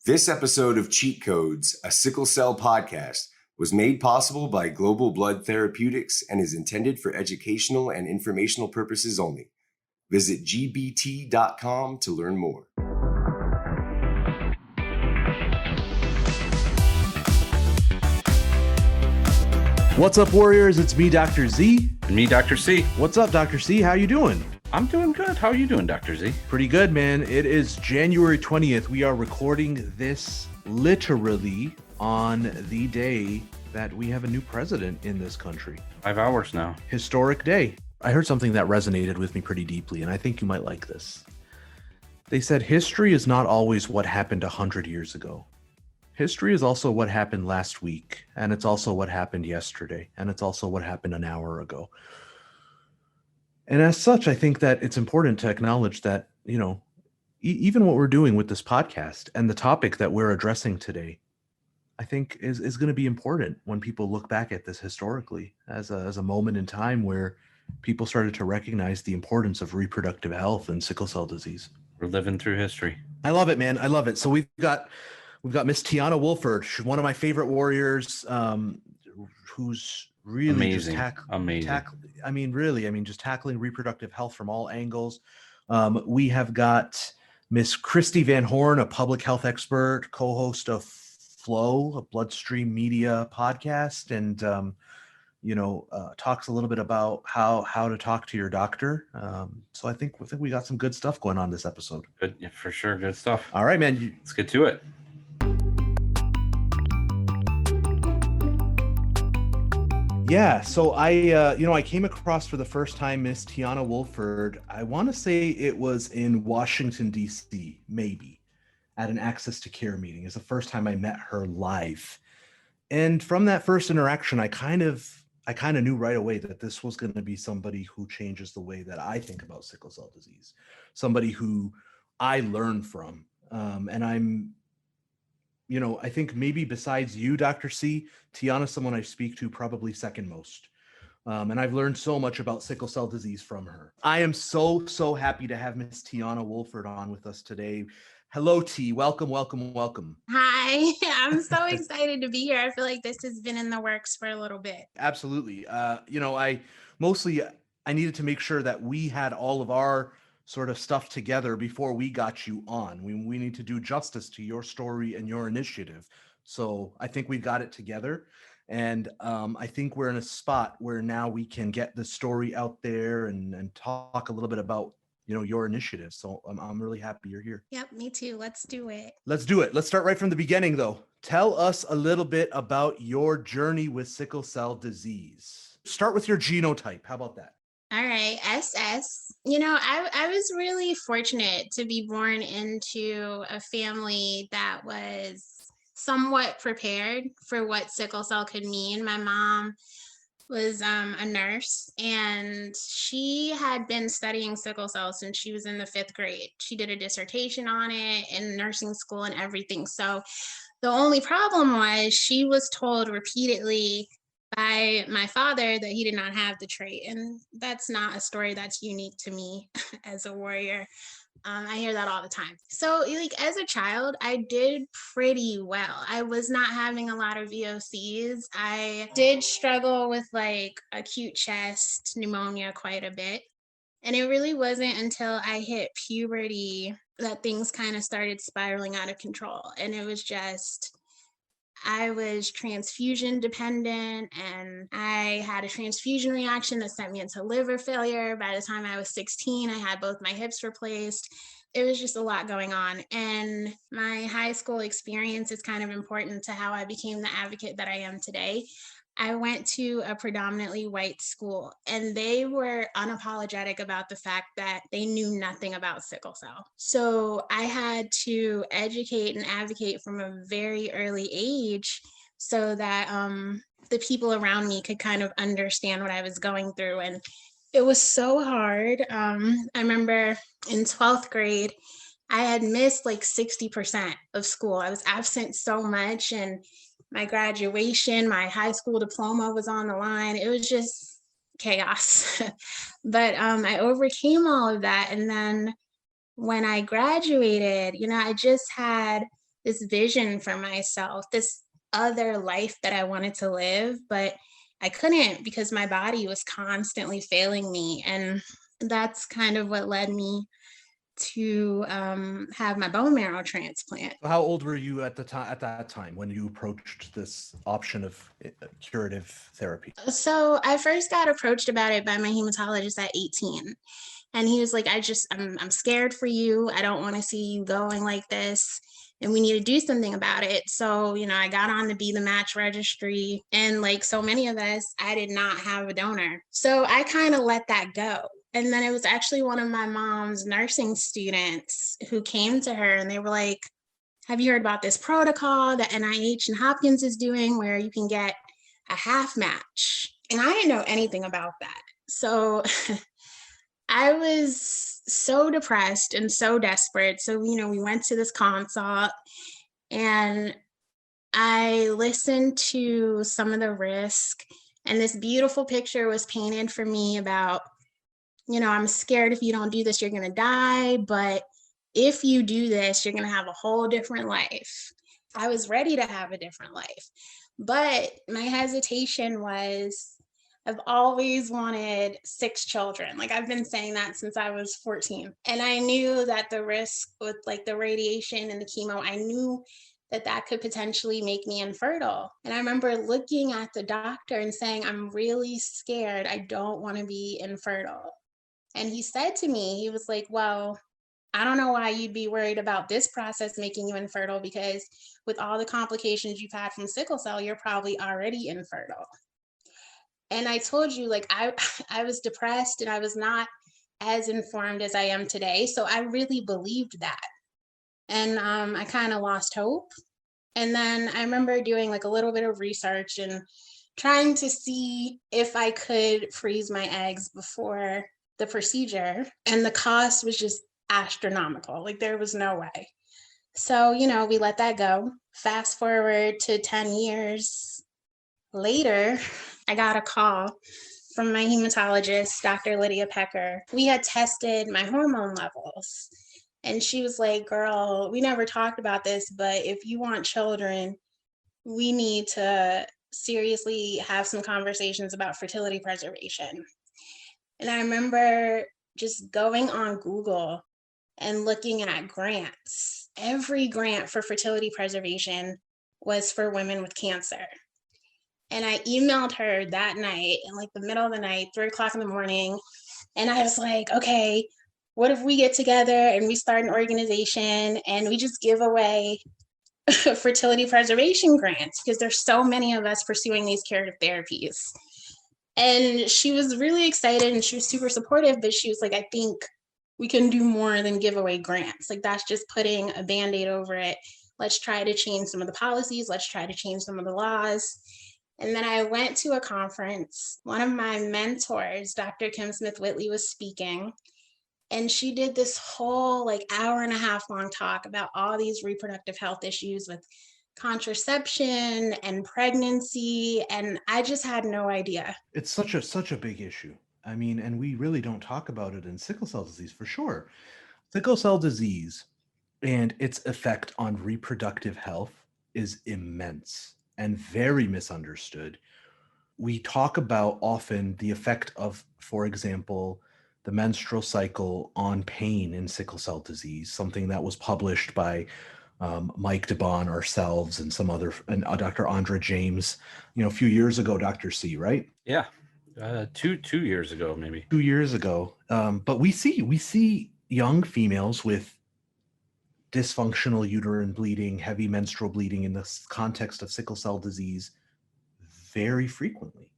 This episode of Cheat Codes, a sickle cell podcast, was made possible by Global Blood Therapeutics and is intended for educational and informational purposes only. Visit gbt.com to learn more. What's up, Warriors? It's me, Dr. Z. And me, Dr. C. What's up, Dr. C? How you doing? I'm doing good. How are you doing, Dr. Z? Pretty good, man. It is January 20th. We are recording this literally on the day that we have a new president in this country. 5 hours now. Historic day. I heard something that resonated with me pretty deeply, and I think you might like this. They said history is not always what happened 100 years ago. History is also what happened last week, and it's also what happened yesterday, and it's also what happened an hour ago. And as such, I think that it's important to acknowledge that, even what we're doing with this podcast and the topic that we're addressing today, I think is going to be important when people look back at this historically as a moment in time where people started to recognize the importance of reproductive health and sickle cell disease. We're living through history. I love it, man. I love it. So we've got Miss Teonna Woolford. She's one of my favorite warriors, who's really amazing. Just tackling reproductive health from all angles. We have got Miss Christie Van Horne, a public health expert, co-host of Flow, a BloodStream Media podcast, and talks a little bit about how to talk to your doctor. So I think we got some good stuff going on this episode. Good, yeah, for sure, good stuff. All right, man. Let's get to it. Yeah, so I came across for the first time Miss Teonna Woolford. I want to say it was in Washington, D.C., maybe, at an Access to Care meeting. It's the first time I met her live. And from that first interaction, I kind of knew right away that this was going to be somebody who changes the way that I think about sickle cell disease, somebody who I learn from. And I'm I think maybe besides you, Dr. C, Teonna's someone I speak to probably second most. And I've learned so much about sickle cell disease from her. I am so happy to have Miss Teonna Woolford on with us today. Hello, T. Welcome. Hi, I'm so excited to be here. I feel like this has been in the works for a little bit. Absolutely. I needed to make sure that we had all of our sort of stuff together before we got you on. We need to do justice to your story and your initiative. So I think we've got it together. And I think we're in a spot where now we can get the story out there and talk a little bit about, your initiative. So I'm really happy you're here. Yep, me too. Let's do it. Let's do it. Let's start right from the beginning, though. Tell us a little bit about your journey with sickle cell disease. Start with your genotype. How about that? All right, SS. I was really fortunate to be born into a family that was somewhat prepared for what sickle cell could mean. My mom was a nurse, and she had been studying sickle cell since she was in the 5th grade. She did a dissertation on it in nursing school and everything. So the only problem was she was told repeatedly by my father that he did not have the trait. And that's not a story that's unique to me as a warrior. I hear that all the time. So as a child, I did pretty well. I was not having a lot of VOCs. I did struggle with acute chest pneumonia quite a bit. And it really wasn't until I hit puberty that things kind of started spiraling out of control. And it was just, I was transfusion dependent, and I had a transfusion reaction that sent me into liver failure. By the time I was 16, I had both my hips replaced. It was just a lot going on. And my high school experience is kind of important to how I became the advocate that I am today. I went to a predominantly white school, and they were unapologetic about the fact that they knew nothing about sickle cell. So I had to educate and advocate from a very early age so that the people around me could kind of understand what I was going through. And it was so hard. I remember in 12th grade, I had missed 60% of school. I was absent so much, and my graduation, my high school diploma was on the line. It was just chaos. But I overcame all of that. And then when I graduated, I just had this vision for myself, this other life that I wanted to live, but I couldn't because my body was constantly failing me. And that's kind of what led me to have my bone marrow transplant. How old were you at that time when you approached this option of curative therapy? So I first got approached about it by my hematologist at 18. And he was like, I'm scared for you. I don't want to see you going like this. And we need to do something about it. So, I got on to Be the Match registry. And like so many of us, I did not have a donor. So I kind of let that go. And then it was actually one of my mom's nursing students who came to her and they were like, have you heard about this protocol that NIH and Hopkins is doing where you can get a half match? And I didn't know anything about that. So I was so depressed and so desperate. So, we went to this consult and I listened to some of the risk, and this beautiful picture was painted for me about, I'm scared if you don't do this, you're going to die. But if you do this, you're going to have a whole different life. I was ready to have a different life. But my hesitation was, I've always wanted 6 children. Like I've been saying that since I was 14. And I knew that the risk with like the radiation and the chemo, I knew that could potentially make me infertile. And I remember looking at the doctor and saying, I'm really scared. I don't want to be infertile. And he said to me, he was like, well, I don't know why you'd be worried about this process making you infertile, because with all the complications you've had from sickle cell, you're probably already infertile. And I told you, like, I was depressed and I was not as informed as I am today. So I really believed that. And I kind of lost hope. And then I remember doing like a little bit of research and trying to see if I could freeze my eggs before the procedure. And the cost was just astronomical. Like there was no way. So, we let that go. Fast forward to 10 years later, I got a call from my hematologist, Dr. Lydia Pecker. We had tested my hormone levels. And she was like, girl, we never talked about this, but if you want children, we need to seriously have some conversations about fertility preservation. And I remember just going on Google and looking at grants. Every grant for fertility preservation was for women with cancer. And I emailed her that night in like the middle of the night, 3:00 in the morning. And I was like, okay, what if we get together and we start an organization and we just give away fertility preservation grants, because there's so many of us pursuing these curative therapies. And she was really excited and she was super supportive, but she was like, I think we can do more than give away grants. Like that's just putting a Band-Aid over it. Let's try to change some of the policies. Let's try to change some of the laws. And then I went to a conference. One of my mentors, Dr. Kim Smith-Whitley, was speaking. And she did this whole like hour-and-a-half long talk about all these reproductive health issues with contraception and pregnancy. And I just had no idea. It's such a big issue. I mean, and we really don't talk about it in sickle cell disease for sure. Sickle cell disease and its effect on reproductive health is immense and very misunderstood. We talk about often the effect of, for example, the menstrual cycle on pain in sickle cell disease, something that was published by Mike DeBon, ourselves, and some other, and Dr. Andra James, a few years ago, Dr. C, right? Yeah. 2 years ago, maybe. 2 years ago. But we see young females with dysfunctional uterine bleeding, heavy menstrual bleeding in the context of sickle cell disease very frequently.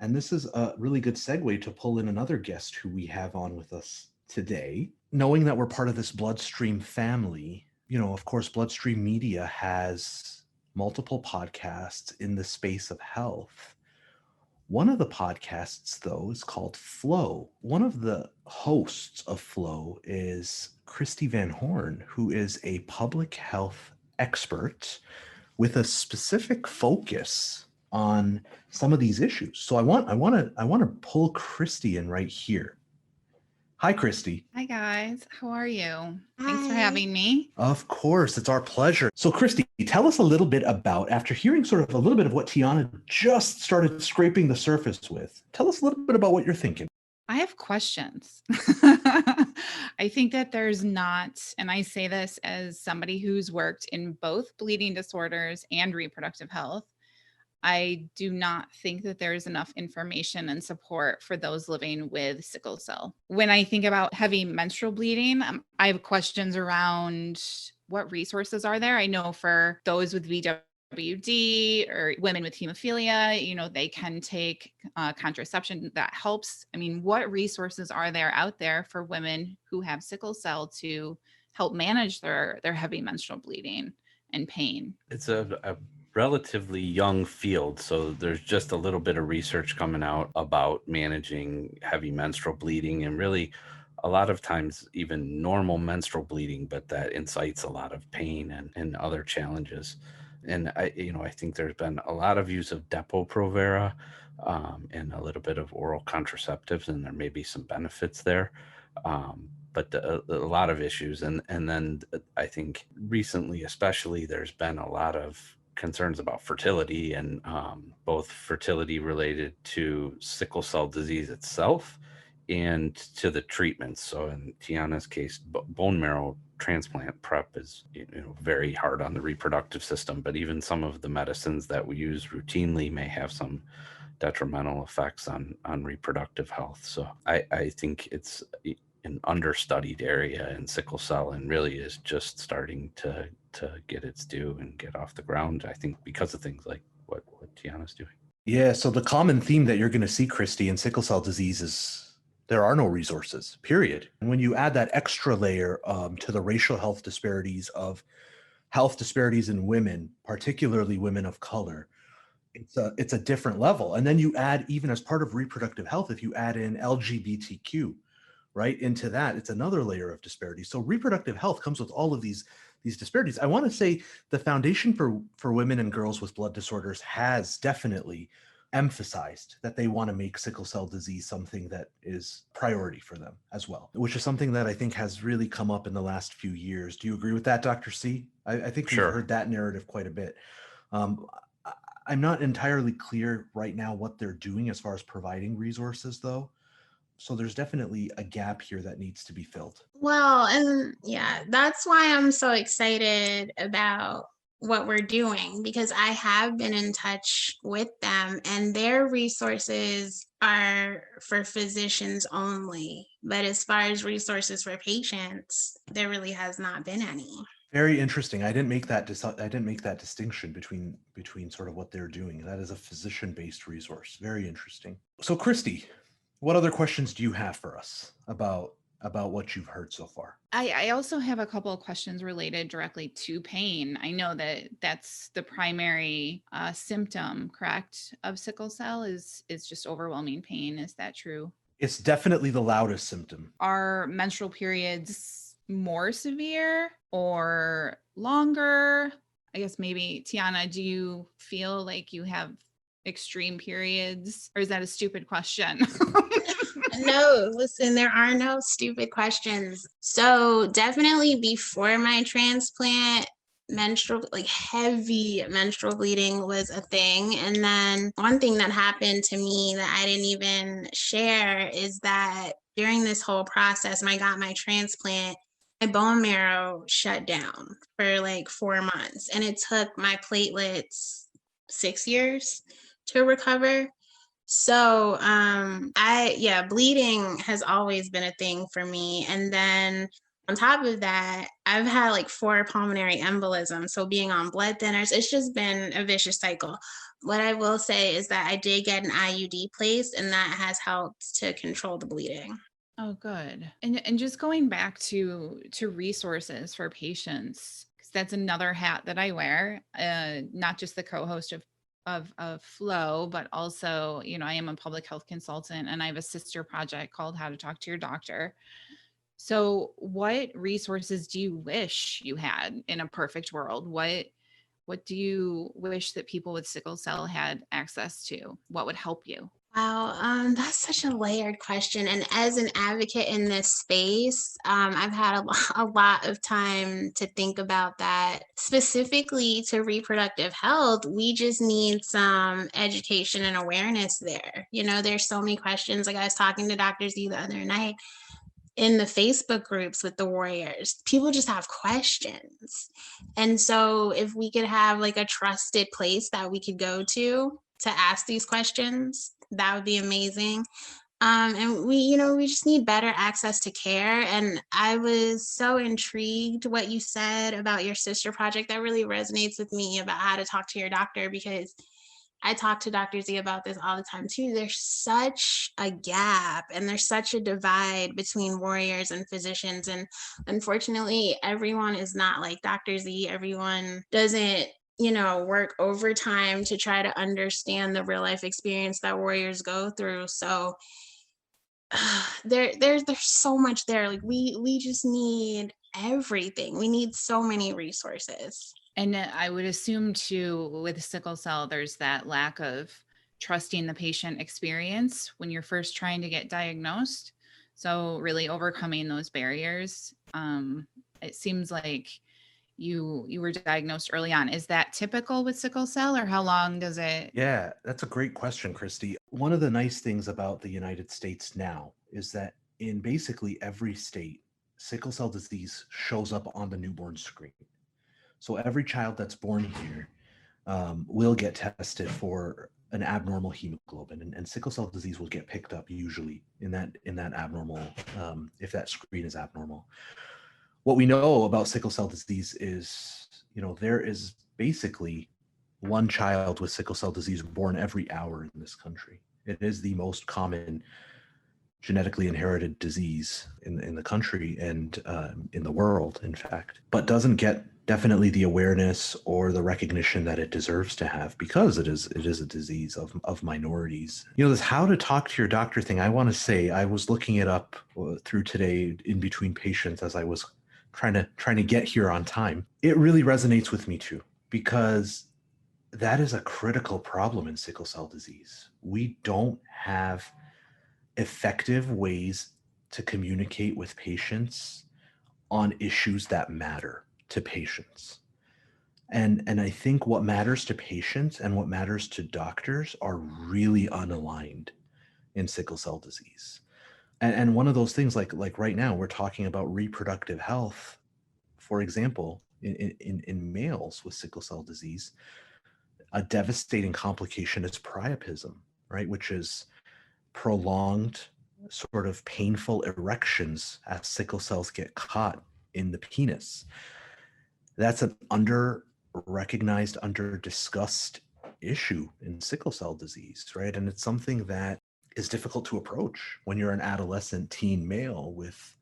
And this is a really good segue to pull in another guest who we have on with us today. Knowing that we're part of this BloodStream family, of course, BloodStream Media has multiple podcasts in the space of health. One of the podcasts, though, is called Flow. One of the hosts of Flow is Christie Van Horne, who is a public health expert with a specific focus on some of these issues. So I want to pull Christie in right here. Hi, Christie. Hi, guys. How are you? Thanks for Hi. having me. Of course, it's our pleasure. So, Christie, tell us a little bit about, after hearing sort of a little bit of what Teonna just started scraping the surface with, tell us a little bit about what you're thinking. I have questions. I think that there's not, and I say this as somebody who's worked in both bleeding disorders and reproductive health. I do not think that there is enough information and support for those living with sickle cell. When I think about heavy menstrual bleeding, I have questions around what resources are there. I know for those with VWD or women with hemophilia, they can take contraception that helps. I mean, what resources are there out there for women who have sickle cell to help manage their heavy menstrual bleeding and pain? It's a relatively young field, so there's just a little bit of research coming out about managing heavy menstrual bleeding, and really a lot of times even normal menstrual bleeding, but that incites a lot of pain and other challenges. And I think there's been a lot of use of Depo-Provera and a little bit of oral contraceptives, and there may be some benefits there. But a lot of issues. And then I think recently, especially, there's been a lot of concerns about fertility, and both fertility related to sickle cell disease itself and to the treatments. So in Teonna's case, bone marrow transplant prep is very hard on the reproductive system, but even some of the medicines that we use routinely may have some detrimental effects on reproductive health. So I think it's an understudied area in sickle cell, and really is just starting to get its due and get off the ground, I think, because of things like what Teonna's doing. Yeah, so the common theme that you're going to see, Christie, in sickle cell disease is there are no resources, period. And when you add that extra layer to the racial health disparities in women, particularly women of color, it's a different level. And then you add, even as part of reproductive health, if you add in LGBTQ, right, into that, it's another layer of disparity. So reproductive health comes with all of these disparities. I want to say the Foundation for Women and Girls with Blood Disorders has definitely emphasized that they want to make sickle cell disease something that is priority for them as well, which is something that I think has really come up in the last few years. Do you agree with that, Dr. C? I think we've heard that narrative quite a bit. I'm not entirely clear right now what they're doing as far as providing resources, though. So there's definitely a gap here that needs to be filled. Well, and yeah, that's why I'm so excited about what we're doing, because I have been in touch with them, and their resources are for physicians only. But as far as resources for patients, there really has not been any. Very interesting. I didn't make that distinction between sort of what they're doing. That is a physician-based resource. Very interesting. So, Christie, what other questions do you have for us about what you've heard so far? I also have a couple of questions related directly to pain. I know that that's the primary symptom, correct, of sickle cell is just overwhelming pain. Is that true? It's definitely the loudest symptom. Are menstrual periods more severe or longer? I guess maybe, Teonna, do you feel like you have extreme periods, or is that a stupid question? No, listen, there are no stupid questions. So definitely before my transplant, heavy menstrual bleeding was a thing. And then one thing that happened to me that I didn't even share is that during this whole process, when I got my transplant, my bone marrow shut down for like 4 months, and it took my platelets 6 years to recover. So bleeding has always been a thing for me. And then on top of that, I've had like 4 pulmonary embolisms. So being on blood thinners, it's just been a vicious cycle. What I will say is that I did get an IUD placed, and that has helped to control the bleeding. Oh, good. And just going back to resources for patients, because that's another hat that I wear, not just the co-host of Flow, but also, I am a public health consultant, and I have a sister project called How to Talk to Your Doctor. So what resources do you wish you had in a perfect world? What do you wish that people with sickle cell had access to? What would help you? Wow, that's such a layered question. And as an advocate in this space, I've had a lot of time to think about that. Specifically to reproductive health, we just need some education and awareness there. You know, there's so many questions. Like I was talking to Dr. Z the other night in the Facebook groups with the warriors, people just have questions. And so if we could have like a trusted place that we could go to ask these questions, that would be amazing. And we just need better access to care. And I was so intrigued what you said about your sister project. That really resonates with me about how to talk to your doctor, because I talk to Dr. Z about this all the time too. There's such a gap and there's such a divide between warriors and physicians. And unfortunately, everyone is not like Dr. Z. Everyone doesn't, work overtime to try to understand the real life experience that warriors go through. So there's so much there. Like we just need everything. We need so many resources. And I would assume too, with sickle cell, there's that lack of trusting the patient experience when you're first trying to get diagnosed. So really overcoming those barriers. It seems like you were diagnosed early on. Is that typical with sickle cell, or how long does it? Yeah, that's a great question, Christy. One of the nice things about the United States now is that in basically every state, sickle cell disease shows up on the newborn screen. So every child that's born here will get tested for an abnormal hemoglobin, and sickle cell disease will get picked up usually in that abnormal, if that screen is abnormal. What we know about sickle cell disease is, there is basically one child with sickle cell disease born every hour in this country. It is the most common genetically inherited disease in the country and in the world, in fact, but doesn't get definitely the awareness or the recognition that it deserves to have, because it is a disease of minorities. This how to talk to your doctor thing, I want to say, I was looking it up through today in between patients as I was trying to get here on time. It really resonates with me too, because that is a critical problem in sickle cell disease. We don't have effective ways to communicate with patients on issues that matter to patients. And I think what matters to patients and what matters to doctors are really unaligned in sickle cell disease. And one of those things, like right now, we're talking about reproductive health, for example, in males with sickle cell disease. A devastating complication is priapism, right? Which is prolonged, sort of painful erections as sickle cells get caught in the penis. That's an under-recognized, under-discussed issue in sickle cell disease, right? And it's something that is difficult to approach when you're an adolescent teen male with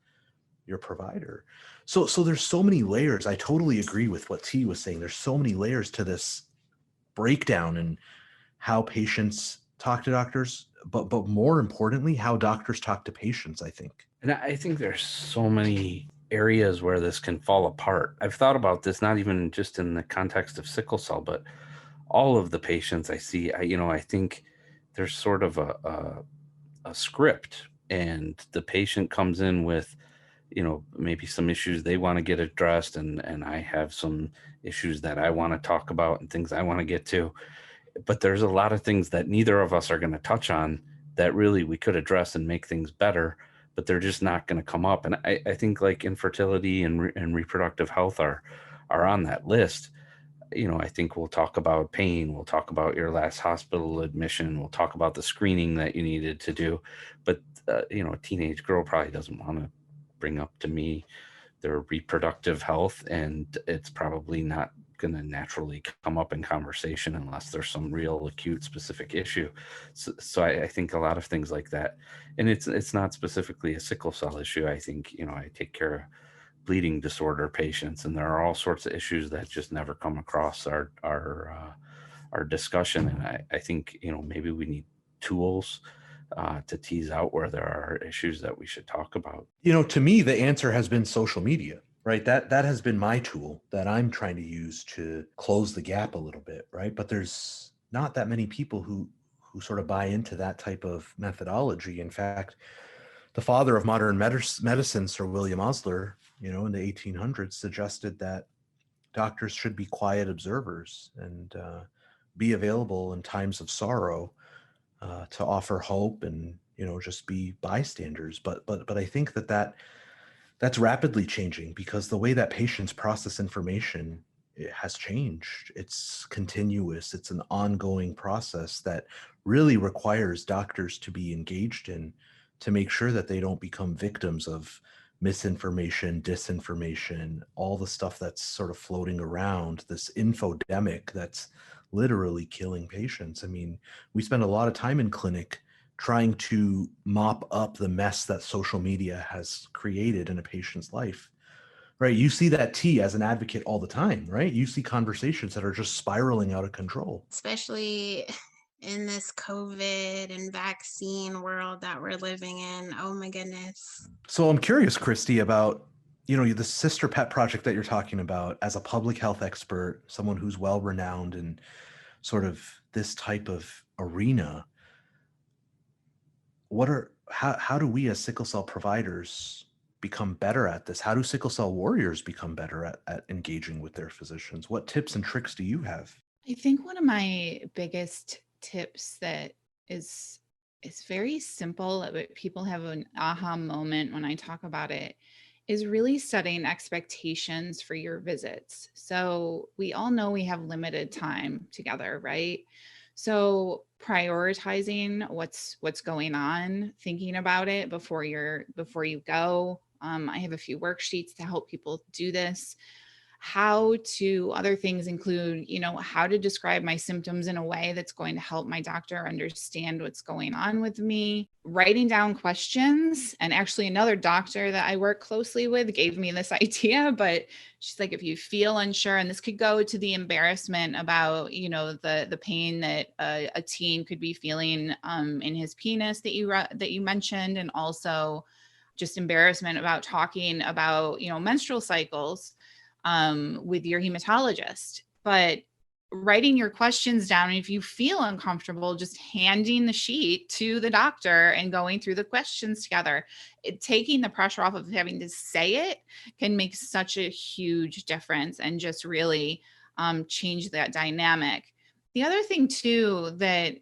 your provider. So there's so many layers. I totally agree with what T was saying. There's so many layers to this breakdown in how patients talk to doctors, but more importantly, how doctors talk to patients, I think. And I think there's so many areas where this can fall apart. I've thought about this, not even just in the context of sickle cell, but all of the patients I see. I think there's sort of a script, and the patient comes in with, maybe some issues they want to get addressed, and I have some issues that I want to talk about and things I want to get to. But there's a lot of things that neither of us are going to touch on that really we could address and make things better, but they're just not going to come up. And I think like infertility and reproductive health are on that list. I think we'll talk about pain. We'll talk about your last hospital admission. We'll talk about the screening that you needed to do. But, a teenage girl probably doesn't want to bring up to me their reproductive health, and it's probably not going to naturally come up in conversation unless there's some real acute specific issue. So I think a lot of things like that, and it's not specifically a sickle cell issue. I think, I take care of bleeding disorder patients, and there are all sorts of issues that just never come across our discussion. And I think, maybe we need tools to tease out where there are issues that we should talk about. To me, the answer has been social media, right? That has been my tool that I'm trying to use to close the gap a little bit, right? But there's not that many people who who sort of buy into that type of methodology. In fact, the father of modern medicine, Sir William Osler, in the 1800s, suggested that doctors should be quiet observers and be available in times of sorrow to offer hope and just be bystanders. But I think that's rapidly changing, because the way that patients process information, it has changed. It's continuous. It's an ongoing process that really requires doctors to be engaged in, to make sure that they don't become victims of misinformation, disinformation, all the stuff that's sort of floating around, this infodemic that's literally killing patients. I mean, we spend a lot of time in clinic trying to mop up the mess that social media has created in a patient's life, right? You see that as an advocate all the time, right? You see conversations that are just spiraling out of control. Especially in this COVID and vaccine world that we're living in. Oh my goodness. So I'm curious, Christie, about, the sister pet project that you're talking about. As a public health expert, someone who's well renowned in sort of this type of arena, how do we as sickle cell providers become better at this? How do sickle cell warriors become better at engaging with their physicians? What tips and tricks do you have? I think one of my biggest tips that is very simple, but people have an aha moment when I talk about it, is really setting expectations for your visits. So we all know we have limited time together, right? So prioritizing what's going on, thinking about it before you go. I have a few worksheets to help people do this. Other things include, how to describe my symptoms in a way that's going to help my doctor understand what's going on with me, writing down questions. And actually another doctor that I work closely with gave me this idea, but she's like, if you feel unsure, and this could go to the embarrassment about, the pain that a teen could be feeling in his penis that you mentioned, and also just embarrassment about talking about, menstrual cycles with your hematologist. But writing your questions down, and if you feel uncomfortable, just handing the sheet to the doctor and going through the questions together, taking the pressure off of having to say it can make such a huge difference and just really change that dynamic. The other thing too that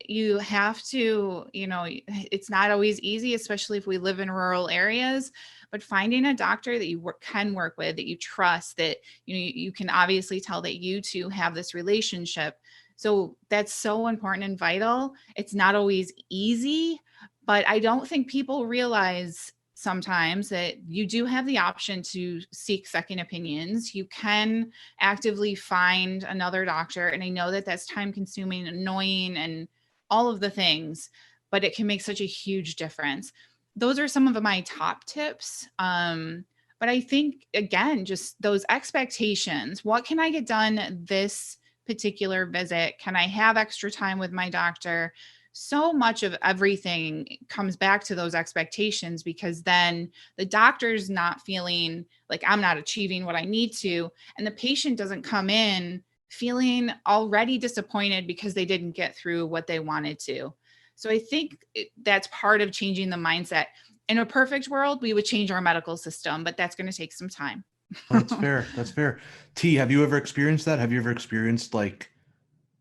you have to, it's not always easy, especially if we live in rural areas, but finding a doctor that you can work with, that you trust, that you can obviously tell that you two have this relationship. So that's so important and vital. It's not always easy, but I don't think people realize sometimes that you do have the option to seek second opinions. You can actively find another doctor. And I know that that's time consuming, annoying, and all of the things, but it can make such a huge difference. Those are some of my top tips. But I think, again, just those expectations. What can I get done this particular visit? Can I have extra time with my doctor? So much of everything comes back to those expectations, because then the doctor's not feeling like I'm not achieving what I need to. And the patient doesn't come in feeling already disappointed because they didn't get through what they wanted to. So I think that's part of changing the mindset. In a perfect world, we would change our medical system, but that's going to take some time. That's fair. That's fair. T, have you ever experienced that? Have you ever experienced like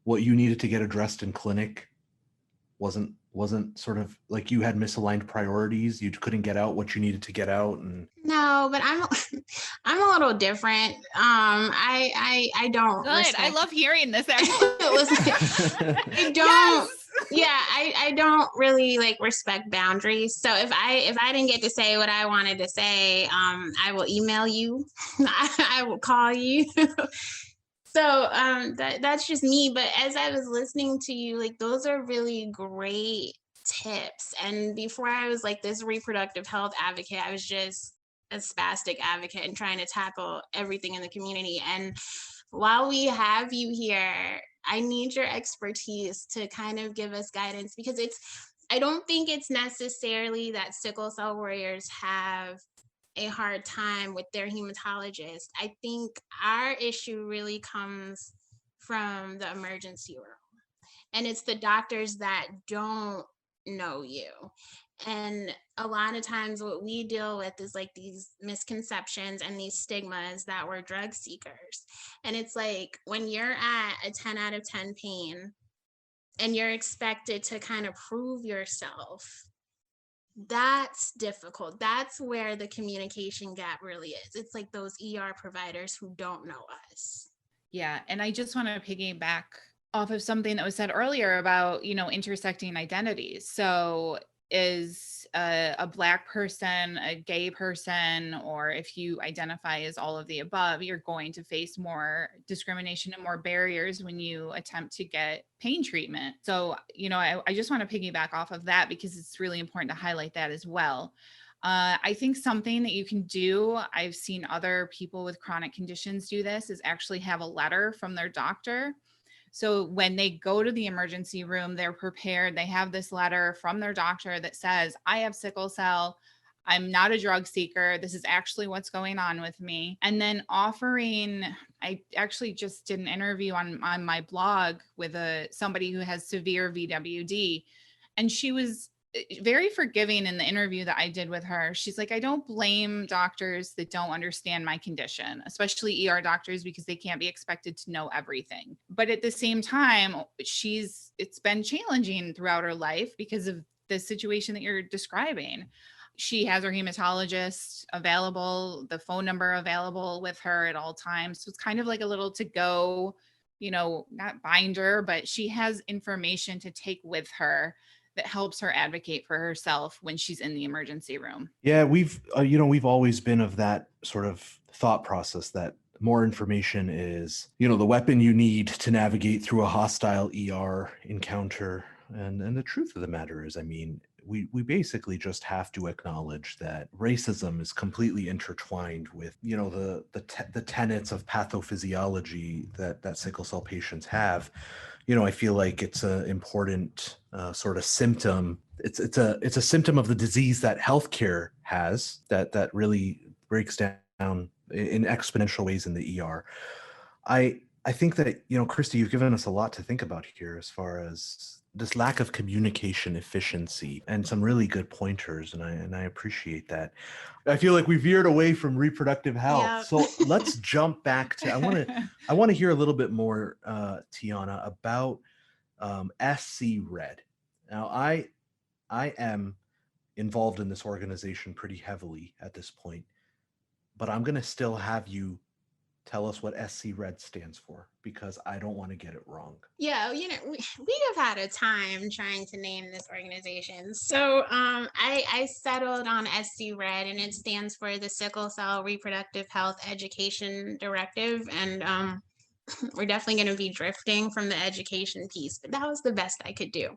what you needed to get addressed in clinic wasn't sort of like you had misaligned priorities? You couldn't get out what you needed to get out? And no, but I'm a little different. I don't. Good. I love hearing this. Actually, I don't. Yes. Yeah, I don't really like respect boundaries. So if I didn't get to say what I wanted to say, I will email you. I will call you. So that's just me. But as I was listening to you, like, those are really great tips. And before I was like this reproductive health advocate, I was just a spastic advocate and trying to tackle everything in the community. And while we have you here, I need your expertise to kind of give us guidance, because I don't think it's necessarily that sickle cell warriors have a hard time with their hematologist. I think our issue really comes from the emergency room. And it's the doctors that don't know you. And a lot of times what we deal with is like these misconceptions and these stigmas that we're drug seekers. And it's like when you're at a 10 out of 10 pain and you're expected to kind of prove yourself, that's difficult. That's where the communication gap really is. It's like those ER providers who don't know us. Yeah. And I just want to piggyback off of something that was said earlier about, intersecting identities. So is a Black person, a gay person, or if you identify as all of the above, you're going to face more discrimination and more barriers when you attempt to get pain treatment. So, I just want to piggyback off of that because it's really important to highlight that as well. I think something that you can do, I've seen other people with chronic conditions do this, is actually have a letter from their doctor. So when they go to the emergency room, they're prepared. They have this letter from their doctor that says, I have sickle cell. I'm not a drug seeker. This is actually what's going on with me. And then I actually just did an interview on my blog with somebody who has severe VWD. And she was very forgiving in the interview that I did with her. She's like, I don't blame doctors that don't understand my condition, especially ER doctors, because they can't be expected to know everything. But at the same time, it's been challenging throughout her life because of the situation that you're describing. She has her hematologist available, the phone number available with her at all times. So it's kind of like a little to go, not binder, but she has information to take with her that helps her advocate for herself when she's in the emergency room. Yeah, we've always been of that sort of thought process that more information is, the weapon you need to navigate through a hostile ER encounter. And the truth of the matter is, we basically just have to acknowledge that racism is completely intertwined with, the tenets of pathophysiology that sickle cell patients have. I feel like it's an important sort of symptom. It's a symptom of the disease that healthcare has that really breaks down in exponential ways in the ER. I think that, Christie, you've given us a lot to think about here as far as this lack of communication efficiency and some really good pointers. And I appreciate that. I feel like we veered away from reproductive health. Yeah. So let's jump back to, I want to hear a little bit more, Teonna, about SCRED. Now, I am involved in this organization pretty heavily at this point, but I'm going to still have you tell us what SCRED stands for, because I don't want to get it wrong. Yeah, we have had a time trying to name this organization. So I settled on SCRED, and it stands for the Sickle Cell Reproductive Health Education Directive. And we're definitely going to be drifting from the education piece, but that was the best I could do.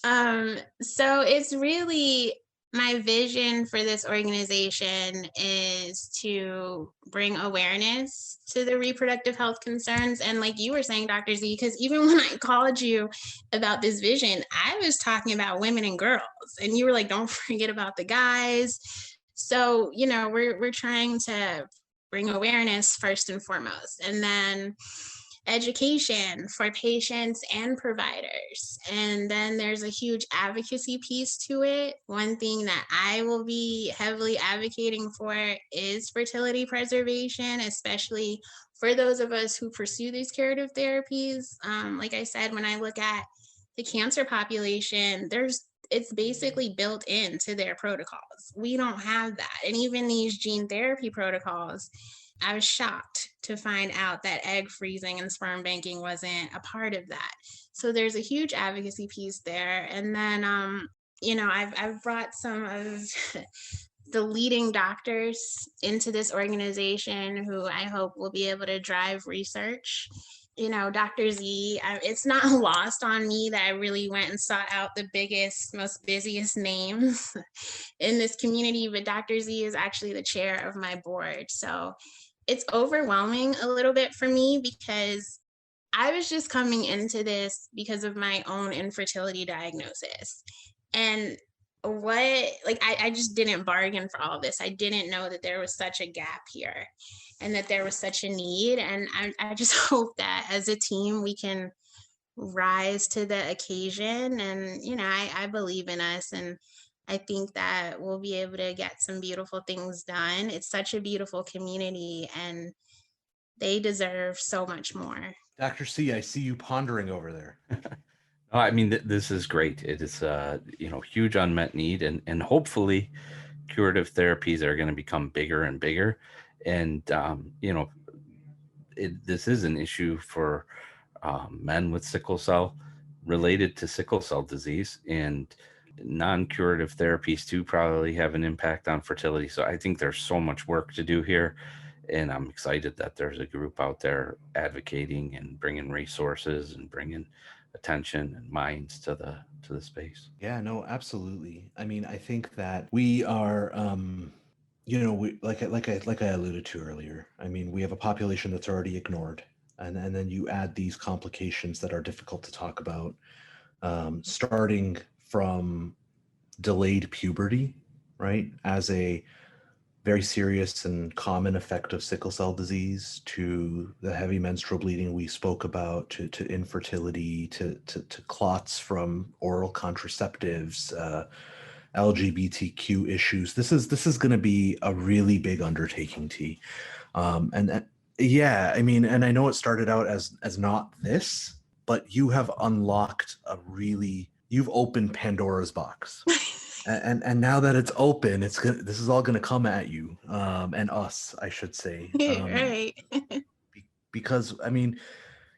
So it's really, my vision for this organization is to bring awareness to the reproductive health concerns. And like you were saying, Dr. Z, because even when I called you about this vision, I was talking about women and girls, and you were like, don't forget about the guys. So, we're trying to bring awareness first and foremost, and then education for patients and providers. And then there's a huge advocacy piece to it. One thing that I will be heavily advocating for is fertility preservation, especially for those of us who pursue these curative therapies. Like I said, when I look at the cancer population, it's basically built into their protocols. We don't have that. And even these gene therapy protocols, I was shocked to find out that egg freezing and sperm banking wasn't a part of that. So there's a huge advocacy piece there. And then, I've brought some of the leading doctors into this organization who I hope will be able to drive research. Dr. Z, it's not lost on me that I really went and sought out the biggest, most busiest names in this community, but Dr. Z is actually the chair of my board. So it's overwhelming a little bit for me, because I was just coming into this because of my own infertility diagnosis. And I just didn't bargain for all this. I didn't know that there was such a gap here and that there was such a need. And I just hope that as a team, we can rise to the occasion. And, I believe in us, and I think that we'll be able to get some beautiful things done. It's such a beautiful community, and they deserve so much more. Dr. C, I see you pondering over there. Oh, I mean, this is great. It is, huge unmet need, and hopefully curative therapies are going to become bigger and bigger. And, this is an issue for men with sickle cell, related to sickle cell disease, and non-curative therapies too probably have an impact on fertility. So I think there's so much work to do here, and I'm excited that there's a group out there advocating and bringing resources and bringing attention and minds to the space. Yeah, no, absolutely. I mean, I think that we are, we like I alluded to earlier. I mean, we have a population that's already ignored, and then you add these complications that are difficult to talk about, starting from delayed puberty, right, as a very serious and common effect of sickle cell disease, to the heavy menstrual bleeding we spoke about, to infertility, to clots from oral contraceptives, LGBTQ issues. This is going to be a really big undertaking, T. Yeah, I mean, and I know it started out as not this, but you have unlocked you've opened Pandora's box. And now that it's open, this is all gonna come at you, and us, I should say. Right. Because I mean,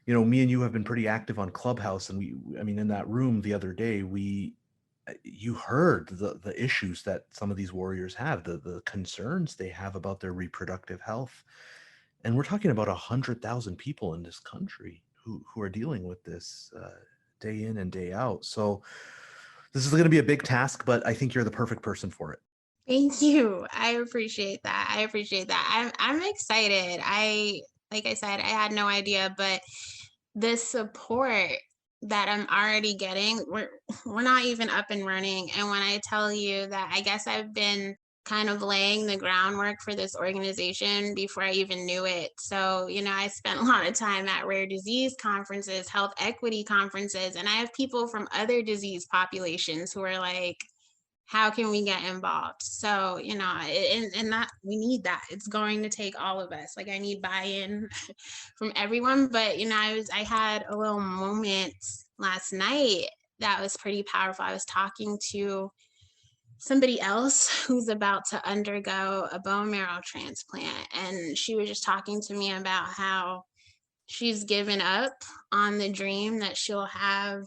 me and you have been pretty active on Clubhouse, and in that room the other day, you heard the issues that some of these warriors have, the concerns they have about their reproductive health. And we're talking about 100,000 people in this country who are dealing with this day in and day out. So this is going to be a big task, but I think you're the perfect person for it. Thank you. I appreciate that. I'm excited. Like I said, I had no idea, but the support that I'm already getting, we're not even up and running. And when I tell you that, I guess I've been kind of laying the groundwork for this organization before I even knew it. So, I spent a lot of time at rare disease conferences, health equity conferences, and I have people from other disease populations who are like, how can we get involved? So, and that we need that. It's going to take all of us. Like, I need buy-in from everyone. But, I had a little moment last night that was pretty powerful. I was talking to somebody else who's about to undergo a bone marrow transplant, and she was just talking to me about how she's given up on the dream that she'll have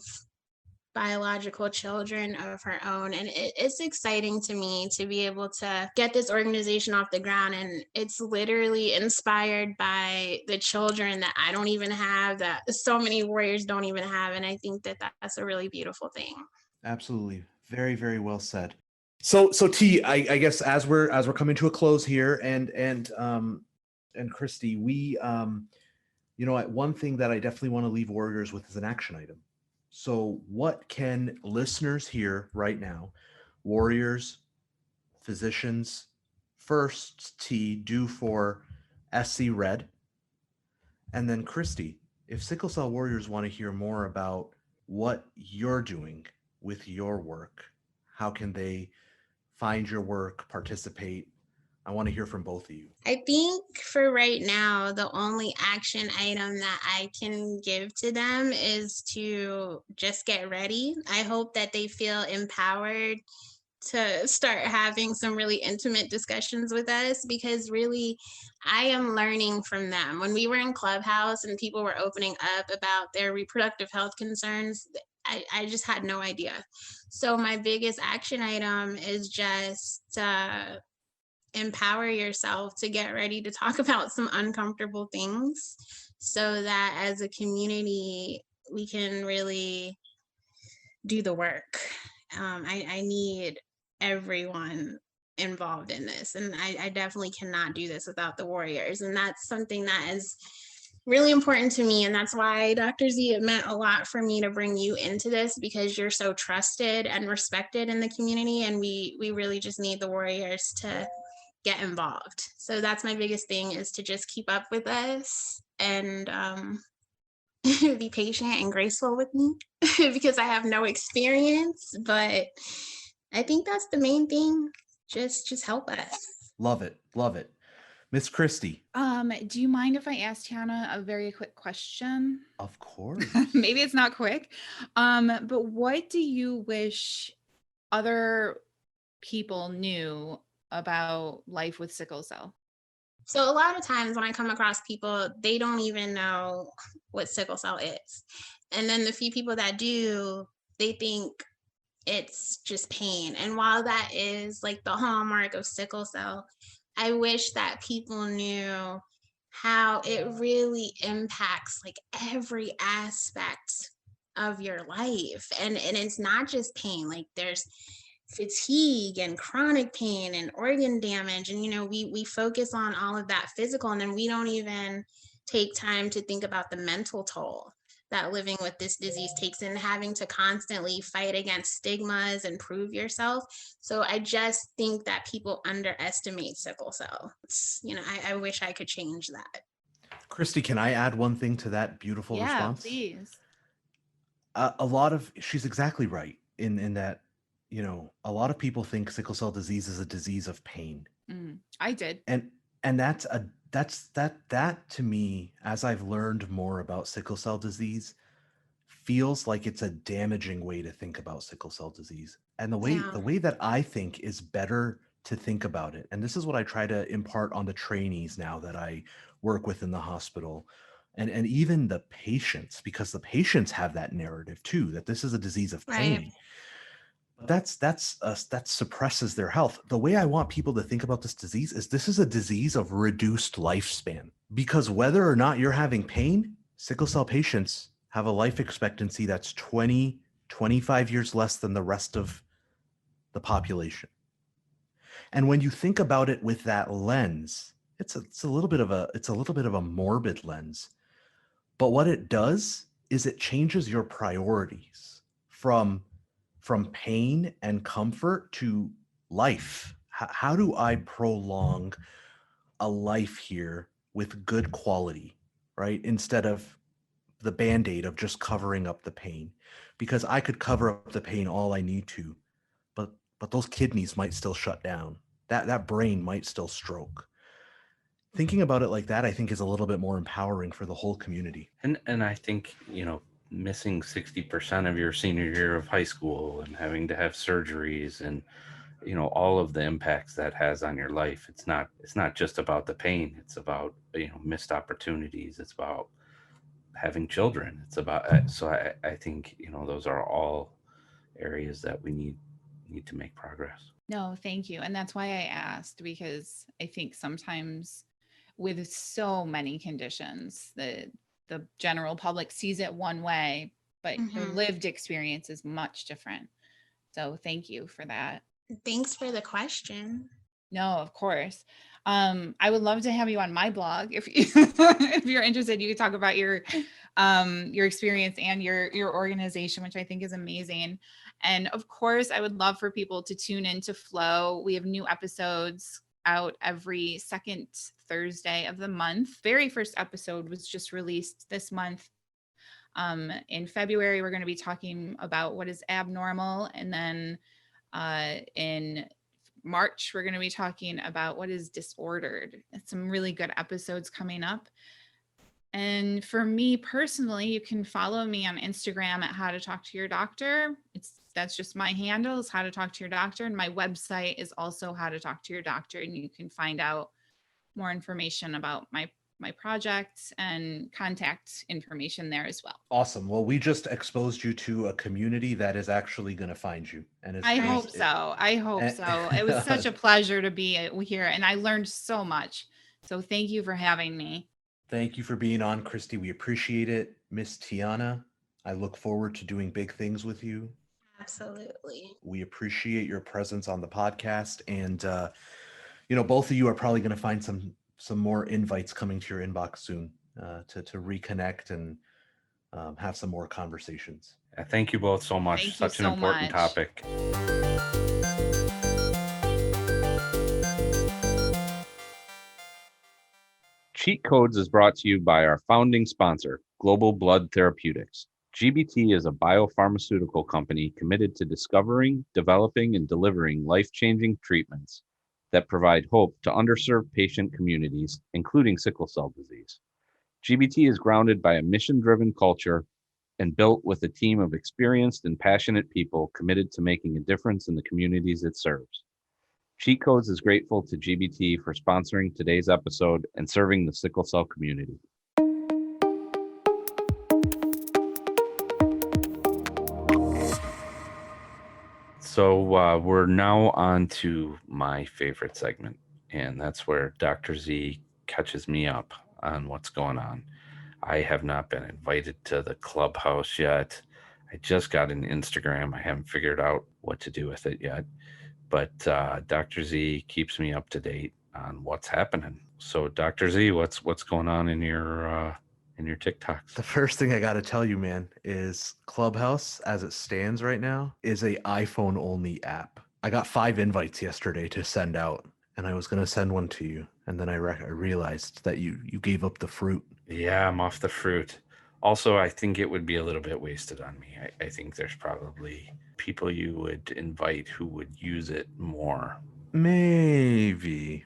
biological children of her own. And it's exciting to me to be able to get this organization off the ground. And it's literally inspired by the children that I don't even have, that so many warriors don't even have. And I think that that's a really beautiful thing. Absolutely. Very, very well said. So T, I guess as we're coming to a close here, and Christie, we one thing that I definitely want to leave warriors with is an action item. So what can listeners here right now, warriors, physicians, first T, do for SCRED? And then Christie, if sickle cell warriors want to hear more about what you're doing with your work, how can they find your work, participate? I want to hear from both of you. I think for right now, the only action item that I can give to them is to just get ready. I hope that they feel empowered to start having some really intimate discussions with us, because really I am learning from them. When we were in Clubhouse and people were opening up about their reproductive health concerns, I just had no idea. So my biggest action item is just empower yourself to get ready to talk about some uncomfortable things, so that as a community we can really do the work. I need everyone involved in this, and I definitely cannot do this without the warriors. And that's something that is really important to me, and that's why, Dr. Z, it meant a lot for me to bring you into this, because you're so trusted and respected in the community, and we really just need the warriors to get involved. So that's my biggest thing, is to just keep up with us and be patient and graceful with me because I have no experience. But I think that's the main thing. Just help us. Love it. Love it. Miss Christie. Do you mind if I ask Teonna a very quick question? Of course. Maybe it's not quick. But what do you wish other people knew about life with sickle cell? So a lot of times when I come across people, they don't even know what sickle cell is. And then the few people that do, they think it's just pain. And while that is like the hallmark of sickle cell, I wish that people knew how it really impacts like every aspect of your life. And it's not just pain, like there's fatigue and chronic pain and organ damage. And we focus on all of that physical, and then we don't even take time to think about the mental toll that living with this disease takes, and having to constantly fight against stigmas and prove yourself. So I just think that people underestimate sickle cell. I wish I could change that. Christie, can I add one thing to that beautiful response? Yeah, please. She's exactly right in that, a lot of people think sickle cell disease is a disease of pain. I did. And that to me, as I've learned more about sickle cell disease, feels like it's a damaging way to think about sickle cell disease. And the way that I think is better to think about it, and this is what I try to impart on the trainees now that I work with in the hospital, and even the patients, because the patients have that narrative too, that this is a disease of pain. Right. That suppresses their health. The way I want people to think about this disease is this is a disease of reduced lifespan, because whether or not you're having pain, sickle cell patients have a life expectancy that's 25 years less than the rest of the population. And when you think about it with that lens, it's a little bit of a morbid lens. But what it does is it changes your priorities from pain and comfort to life. How do I prolong a life here with good quality, right? Instead of the Band-Aid of just covering up the pain, because I could cover up the pain all I need to, but those kidneys might still shut down. That brain might still stroke. Thinking about it like that, I think, is a little bit more empowering for the whole community. And I think, missing 60% of your senior year of high school and having to have surgeries and, all of the impacts that has on your life. It's not just about the pain. It's about, missed opportunities. It's about having children. It's about, so I think, those are all areas that we need to make progress. No, thank you. And that's why I asked, because I think sometimes with so many conditions, the general public sees it one way, but the lived experience is much different. So thank you for that. Thanks for the question. No, of course. I would love to have you on my blog if if you're interested. You could talk about your experience and your organization, which I think is amazing. And of course, I would love for people to tune into Flow. We have new episodes out every second Thursday of the month. Very first episode was just released this month. In February, we're going to be talking about what is abnormal. And then in March, we're going to be talking about what is disordered. Some really good episodes coming up. And for me personally, you can follow me on Instagram at How to Talk to Your Doctor. That's just my handle, is How to Talk to Your Doctor. And my website is also How to Talk to Your Doctor. And you can find out more information about my projects and contact information there as well. Awesome. Well, we just exposed you to a community that is actually going to find you. And I hope so. It was such a pleasure to be here, and I learned so much. So thank you for having me. Thank you for being on, Christie. We appreciate it. Miss Teonna, I look forward to doing big things with you. Absolutely. We appreciate your presence on the podcast. And, both of you are probably going to find some more invites coming to your inbox soon to reconnect and have some more conversations. Thank you both so much. Such an important topic. Cheat Codes is brought to you by our founding sponsor, Global Blood Therapeutics. GBT is a biopharmaceutical company committed to discovering, developing, and delivering life-changing treatments that provide hope to underserved patient communities, including sickle cell disease. GBT is grounded by a mission-driven culture and built with a team of experienced and passionate people committed to making a difference in the communities it serves. Cheat Codes is grateful to GBT for sponsoring today's episode and serving the sickle cell community. So we're now on to my favorite segment, and that's where Dr. Z catches me up on what's going on. I have not been invited to the clubhouse yet. I just got an Instagram. I haven't figured out what to do with it yet. But Dr. Z keeps me up to date on what's happening. So Dr. Z, what's going on in your TikToks? The first thing I got to tell you, man, is Clubhouse, as it stands right now, is a iPhone only app. I got 5 invites yesterday to send out, and I was going to send one to you. And then I realized that you gave up the fruit. Yeah, I'm off the fruit. Also, I think it would be a little bit wasted on me. I think there's probably people you would invite who would use it more. Maybe.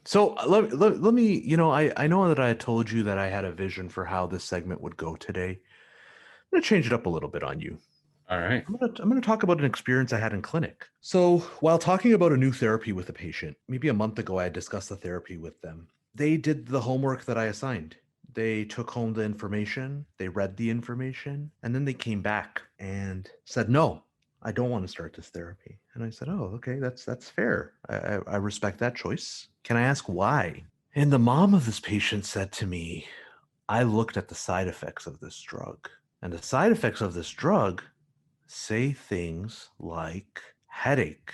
So let me, I know that I told you that I had a vision for how this segment would go today. I'm going to change it up a little bit on you. All right. I'm going to talk about an experience I had in clinic. So while talking about a new therapy with a patient, maybe a month ago, I discussed the therapy with them. They did the homework that I assigned. They took home the information, they read the information, and then they came back and said, no, I don't want to start this therapy. And I said, oh, okay, that's fair. I respect that choice. Can I ask why? And the mom of this patient said to me, I looked at the side effects of this drug. And the side effects of this drug say things like headache,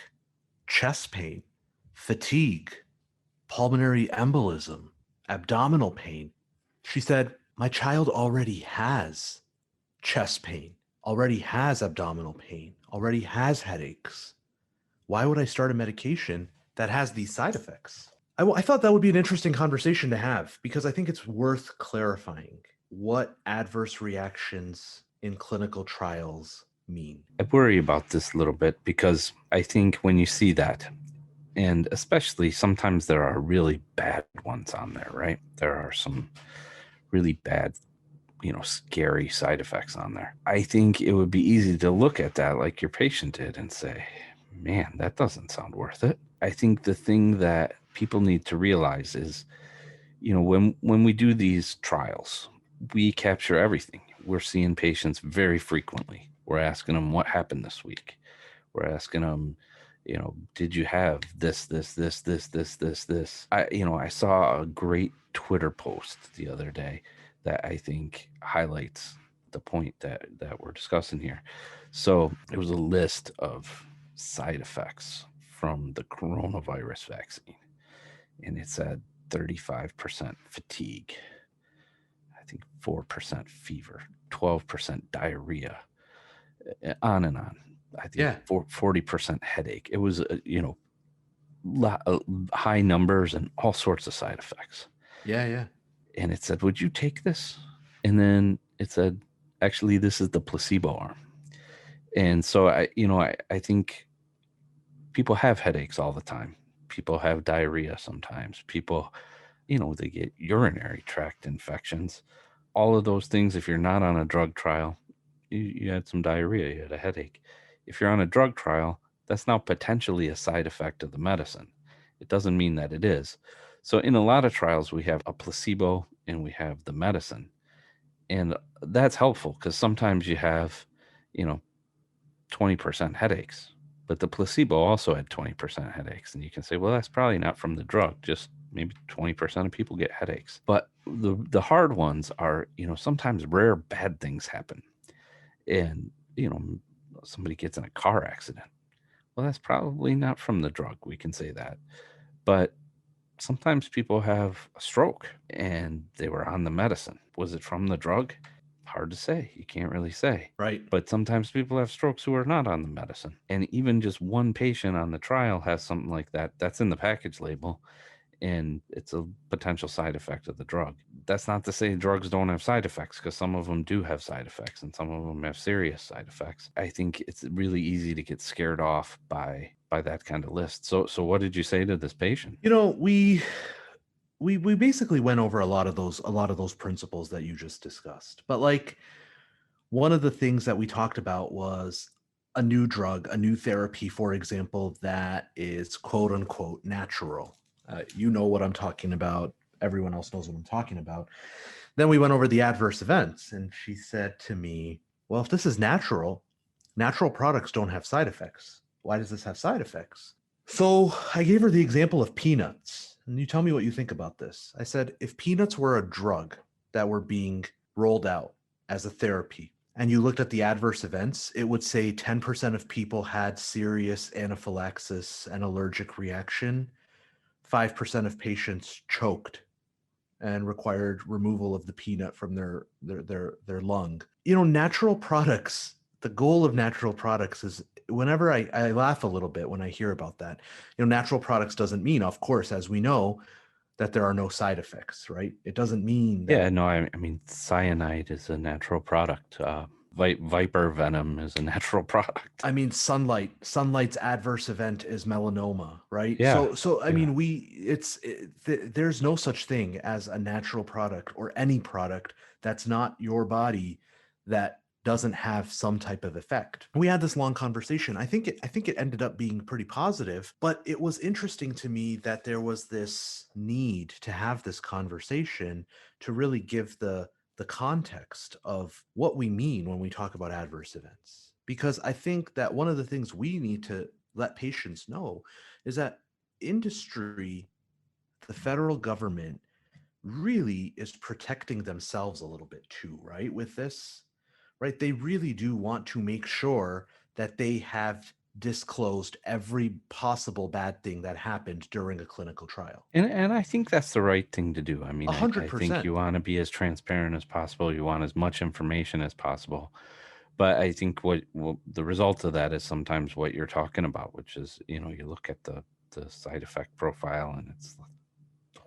chest pain, fatigue, pulmonary embolism, abdominal pain. She said, my child already has chest pain, already has abdominal pain, already has headaches. Why would I start a medication that has these side effects? I thought that would be an interesting conversation to have because I think it's worth clarifying what adverse reactions in clinical trials mean. I worry about this a little bit because I think when you see that, and especially sometimes there are really bad ones on there, right? There are some really bad, scary side effects on there. I think it would be easy to look at that like your patient did and say, man, that doesn't sound worth it. I think the thing that people need to realize is, when we do these trials, we capture everything. We're seeing patients very frequently. We're asking them what happened this week. We're asking them, did you have this? I saw a great Twitter post the other day that I think highlights the point that we're discussing here. So it was a list of side effects from the coronavirus vaccine, and it said 35% fatigue, I think 4% fever, 12% diarrhea, on and on. I think 40% headache. It was, high numbers and all sorts of side effects. Yeah. And it said, would you take this? And then it said, actually, this is the placebo arm. And so I think people have headaches all the time. People have diarrhea sometimes. People, they get urinary tract infections. All of those things, if you're not on a drug trial, you had some diarrhea, you had a headache. If you're on a drug trial, that's now potentially a side effect of the medicine. It doesn't mean that it is. So in a lot of trials, we have a placebo and we have the medicine. And that's helpful because sometimes you have, 20% headaches, but the placebo also had 20% headaches. And you can say, well, that's probably not from the drug. Just maybe 20% of people get headaches. But the hard ones are, sometimes rare bad things happen. And, somebody gets in a car accident. Well, that's probably not from the drug. We can say that. But sometimes people have a stroke and they were on the medicine. Was it from the drug? Hard to say. You can't really say. Right. But sometimes people have strokes who are not on the medicine. And even just one patient on the trial has something like that. That's in the package label. and it's a potential side effect of the drug. That's not to say drugs don't have side effects, because some of them do have side effects and some of them have serious side effects. I think it's really easy to get scared off by that kind of list. So what did you say to this patient? We basically went over a lot of those principles that you just discussed. But like, one of the things that we talked about was a new drug, a new therapy, for example, that is quote unquote natural. You know what I'm talking about. Everyone else knows what I'm talking about. Then we went over the adverse events, and she said to me, well, if this is natural products don't have side effects. Why does this have side effects? So I gave her the example of peanuts. And you tell me what you think about this. I said, if peanuts were a drug that were being rolled out as a therapy, and you looked at the adverse events, it would say 10% of people had serious anaphylaxis and allergic reaction. 5% of patients choked and required removal of the peanut from their lung. Natural products, the goal of natural products is, whenever I laugh a little bit when I hear about that. Natural products doesn't mean, of course, as we know, that there are no side effects, right? It doesn't mean that. Yeah, no, I mean, cyanide is a natural product. Viper venom is a natural product. I mean, sunlight's adverse event is melanoma, right? Yeah. So I mean, there's no such thing as a natural product or any product that's not your body that doesn't have some type of effect. We had this long conversation. I think it ended up being pretty positive, but it was interesting to me that there was this need to have this conversation to really give the context of what we mean when we talk about adverse events. Because I think that one of the things we need to let patients know is that industry, the federal government, really is protecting themselves a little bit too, right? With this, right? They really do want to make sure that they have disclosed every possible bad thing that happened during a clinical trial. And I think that's the right thing to do. I mean, 100%. I think you want to be as transparent as possible. You want as much information as possible. But I think what the result of that is sometimes what you're talking about, which is, you look at the side effect profile and it's, it's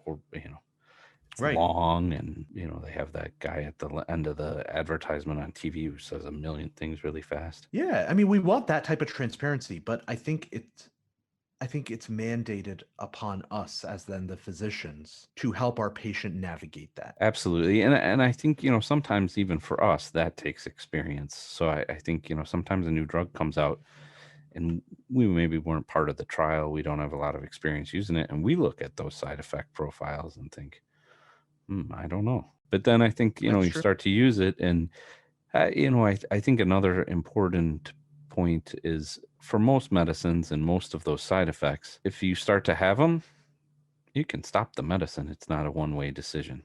Right. long, and they have that guy at the end of the advertisement on TV who says a million things really fast. Yeah, I mean, we want that type of transparency, but I think it's mandated upon us as then the physicians to help our patient navigate that. Absolutely. And I think, sometimes even for us, that takes experience. So I think, sometimes a new drug comes out and we maybe weren't part of the trial. We don't have a lot of experience using it. And we look at those side effect profiles and think, I don't know. But then I think, That's you true. start to use it. And, I think another important point is, for most medicines and most of those side effects, if you start to have them, you can stop the medicine. It's not a one-way decision.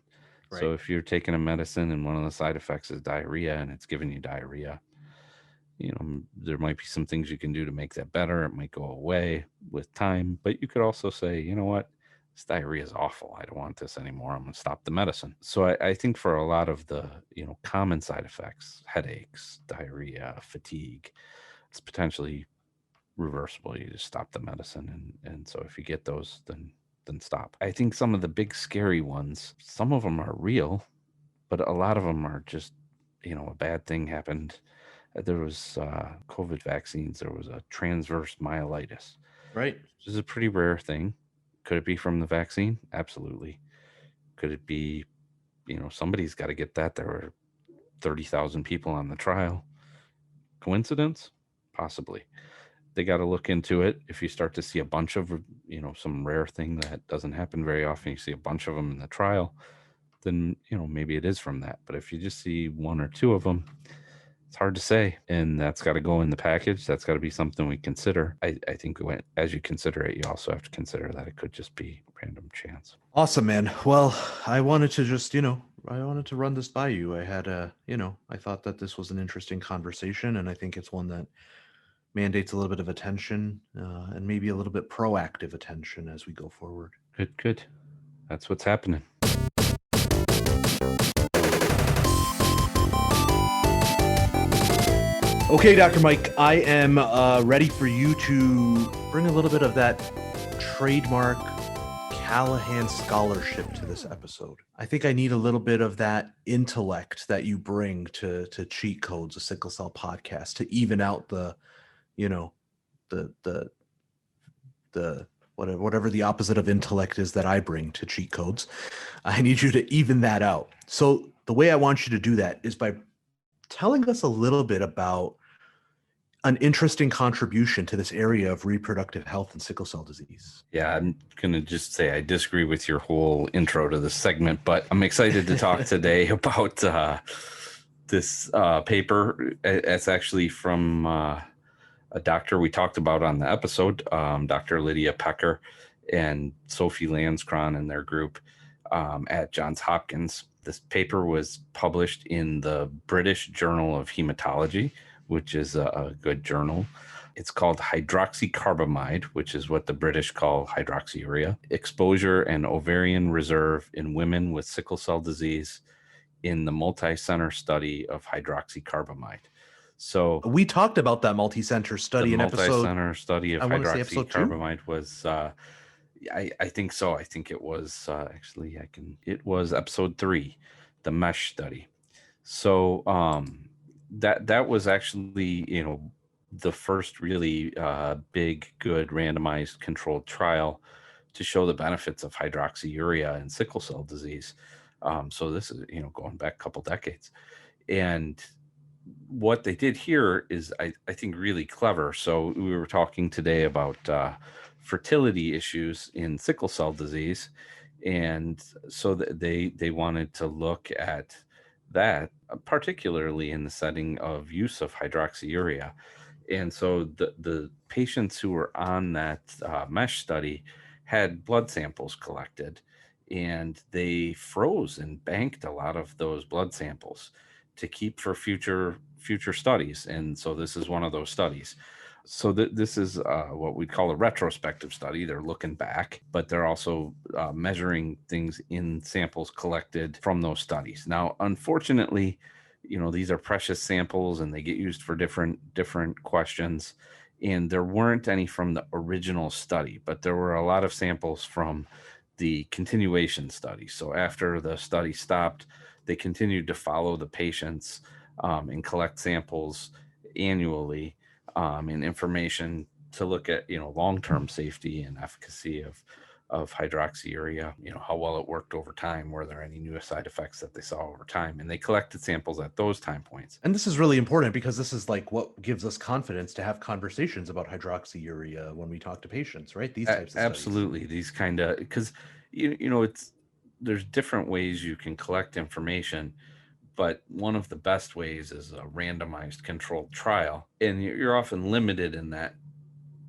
Right. So if you're taking a medicine and one of the side effects is diarrhea and it's giving you diarrhea, there might be some things you can do to make that better. It might go away with time, but you could also say, you know what? This diarrhea is awful. I don't want this anymore. I'm going to stop the medicine. So I think for a lot of the, common side effects, headaches, diarrhea, fatigue, it's potentially reversible. You just stop the medicine. And so if you get those, then stop. I think some of the big scary ones, some of them are real, but a lot of them are just, a bad thing happened. There was COVID vaccines. There was a transverse myelitis. Right. Which is a pretty rare thing. Could it be from the vaccine? Absolutely. Could it be, somebody's got to get that? There were 30,000 people on the trial. Coincidence? Possibly. They got to look into it. If you start to see a bunch of, some rare thing that doesn't happen very often, you see a bunch of them in the trial, then, maybe it is from that. But if you just see one or two of them, it's hard to say. And that's got to go in the package. That's got to be something we consider. I think as you consider it, you also have to consider that it could just be random chance. Awesome, man. Well, I wanted to just, I wanted to run this by you. I had I thought that this was an interesting conversation, and I think it's one that mandates a little bit of attention and maybe a little bit proactive attention as we go forward. Good. That's what's happening. Okay, Dr. Mike, I am ready for you to bring a little bit of that trademark Callahan scholarship to this episode. I think I need a little bit of that intellect that you bring to Cheat Codes, a Sickle Cell podcast, to even out the, you know, the whatever the opposite of intellect is that I bring to Cheat Codes. I need you to even that out. So the way I want you to do that is by telling us a little bit about an interesting contribution to this area of reproductive health and sickle cell disease. Yeah, I'm going to just say I disagree with your whole intro to this segment, but I'm excited to talk today about this paper. It's actually from a doctor we talked about on the episode, Dr. Lydia Pecker and Sophie Landskron and their group at Johns Hopkins. This paper was published in the British Journal of Hematology, which is a good journal. It's called hydroxycarbamide, which is what the British call hydroxyurea, exposure and ovarian reserve in women with sickle cell disease in the multi-center study of hydroxycarbamide. So we talked about that multi-center study in episode. Multi-center study of hydroxycarbamide was, I think so. I think it was it was episode 3, the MESH study. So that was actually, the first really big, good randomized controlled trial to show the benefits of hydroxyurea in sickle cell disease. So this is, going back a couple decades. And what they did here is, I think, really clever. So we were talking today about fertility issues in sickle cell disease. And so they wanted to look at that, particularly in the setting of use of hydroxyurea. And so the patients who were on that MESH study had blood samples collected, and they froze and banked a lot of those blood samples to keep for future studies. And so this is one of those studies. So this is what we call a retrospective study. They're looking back, but they're also measuring things in samples collected from those studies. Now, unfortunately, these are precious samples and they get used for different questions. And there weren't any from the original study, but there were a lot of samples from the continuation study. So after the study stopped, they continued to follow the patients and collect samples annually and information to look at, long-term safety and efficacy of hydroxyurea, how well it worked over time. Were there any new side effects that they saw over time? And they collected samples at those time points. And this is really important because this is like what gives us confidence to have conversations about hydroxyurea when we talk to patients, right? These types of absolutely studies. These kind of, because there's different ways you can collect information, but one of the best ways is a randomized controlled trial, and you're often limited in that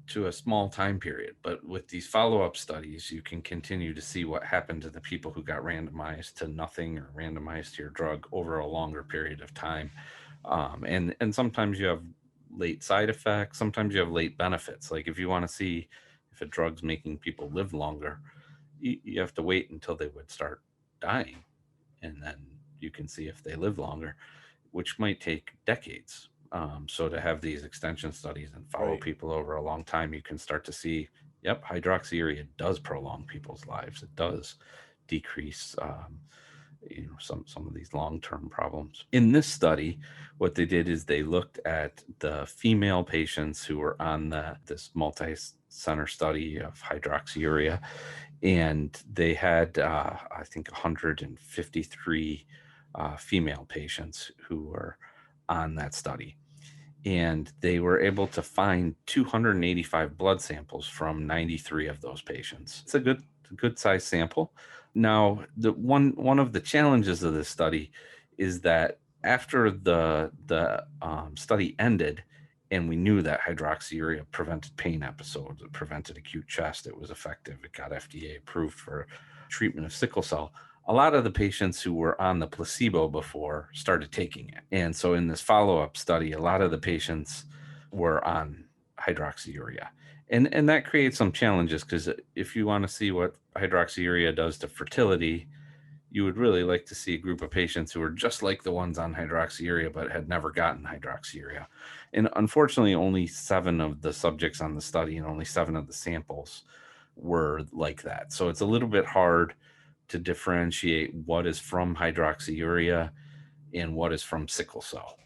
to a small time period. But with these follow-up studies, you can continue to see what happened to the people who got randomized to nothing or randomized to your drug over a longer period of time. And sometimes you have late side effects. Sometimes you have late benefits. Like if you want to see if a drug's making people live longer, you have to wait until they would start dying, and then you can see if they live longer, which might take decades. So to have these extension studies and follow people over a long time, you can start to see, yep, hydroxyurea does prolong people's lives. It does decrease some of these long-term problems. In this study, what they did is they looked at the female patients who were on this multi-center study of hydroxyurea, and they had, I think, 153 female patients who were on that study. And they were able to find 285 blood samples from 93 of those patients. It's a good size sample. Now, the one of the challenges of this study is that after the study ended, and we knew that hydroxyurea prevented pain episodes, it prevented acute chest, it was effective, it got FDA approved for treatment of sickle cell. A lot of the patients who were on the placebo before started taking it. And so in this follow-up study, a lot of the patients were on hydroxyurea. And that creates some challenges, because if you want to see what hydroxyurea does to fertility, you would really like to see a group of patients who are just like the ones on hydroxyurea but had never gotten hydroxyurea. And unfortunately, only 7 of the subjects on the study and only 7 of the samples were like that. So it's a little bit hard to differentiate what is from hydroxyurea and what is from sickle cell